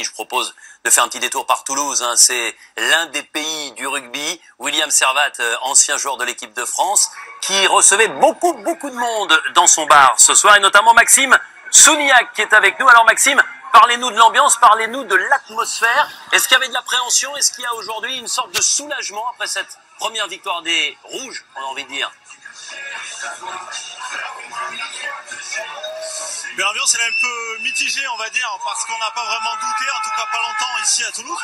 Je vous propose de faire un petit détour par Toulouse. C'est l'un des pays du rugby. William Servat, ancien joueur de l'équipe de France, qui recevait beaucoup de monde dans son bar ce soir, et notamment Maxime Souniac qui est avec nous. Alors Maxime, parlez-nous de l'ambiance, parlez-nous de l'atmosphère. Est-ce qu'il y avait de l'appréhension? Est-ce qu'il y a aujourd'hui une sorte de soulagement après cette première victoire des Rouges, on a envie de dire? Mais l'ambiance elle est un peu mitigée, on va dire, parce qu'on n'a pas vraiment douté, en tout cas pas longtemps ici à Toulouse.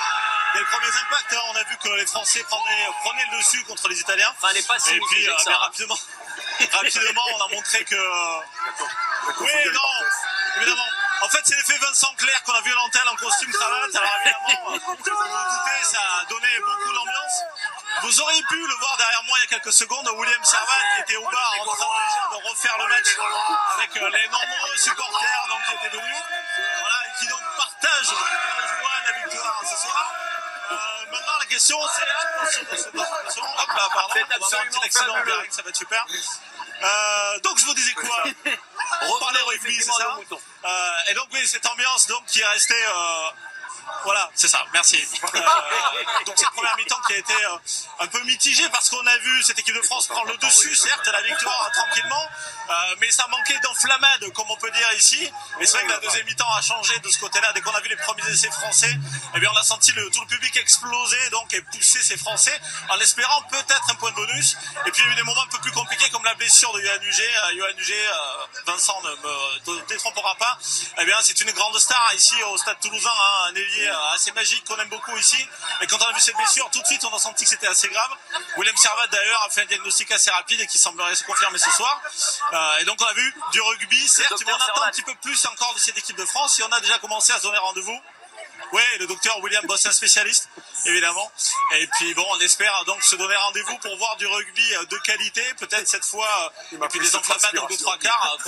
Dès les premiers impacts, on a vu que les Français prenaient le dessus contre les Italiens. Enfin, elle n'est pas si et puis que ça. rapidement, on a montré que... Oui, non, évidemment. En fait, c'est l'effet Vincent Clerc qu'on a vu à l'antenne en costume cravate. Alors évidemment, vous vous doutez, ça a donné beaucoup d'ambiance. Vous auriez pu le voir derrière moi il y a quelques secondes, William Servat qui était au bar en train déjà de refaire le match avec les nombreux supporters donc, qui étaient venus, voilà, et qui donc partagent la joie de la victoire ce soir. Maintenant la question c'est hop là, pardon, on va avoir un petit accident en direct, ça va être super. Donc je vous disais quoi? On parlait rugby, c'est ça. Et donc oui, cette ambiance donc qui est restée voilà, c'est ça, merci. Donc cette première mi-temps qui a été un peu mitigée parce qu'on a vu cette équipe de France prendre le dessus, certes, la victoire tranquillement, mais ça manquait d'enflammade, comme on peut dire ici. Et c'est vrai que la deuxième mi-temps a changé de ce côté-là. Dès qu'on a vu les premiers essais français, eh bien on a senti tout le public exploser donc et pousser ces Français en espérant peut-être un point de bonus. Et puis il y a eu des moments un peu plus compliqués comme la blessure de Yoann Huget. Vincent ne me détrompera pas. Eh bien c'est une grande star ici au Stade Toulousain, un ailier assez magique qu'on aime beaucoup ici. Et quand on a vu cette blessure, tout de suite on a senti que c'était assez grave. William Servat d'ailleurs a fait un diagnostic assez rapide et qui semblerait se confirmer ce soir. Et donc on a vu du rugby, certes, mais on attend un petit peu plus encore de cette équipe de France et on a déjà commencé à se donner rendez-vous. Oui, le docteur William Boss, un spécialiste, évidemment. Et puis bon, on espère donc se donner rendez-vous pour voir du rugby de qualité, peut-être cette fois, et puis des enflammades de 3/4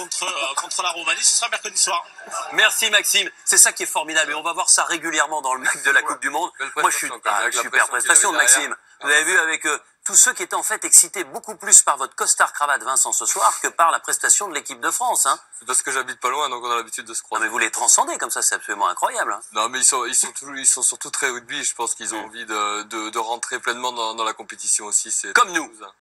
contre la Roumanie. Ce sera mercredi soir. Merci Maxime, c'est ça qui est formidable et on va voir ça régulièrement dans le match de la Coupe du Monde. Moi je suis super prestation de Maxime. Vous avez vu avec tous ceux qui étaient en fait excités beaucoup plus par votre costard cravate Vincent ce soir que par la prestation de l'équipe de France. C'est parce que j'habite pas loin, donc on a l'habitude de se croiser. Non, mais vous les transcendez comme ça, c'est absolument incroyable. Non, mais ils sont surtout très rugby. Je pense qu'ils ont envie de rentrer pleinement dans la compétition aussi. Comme nous.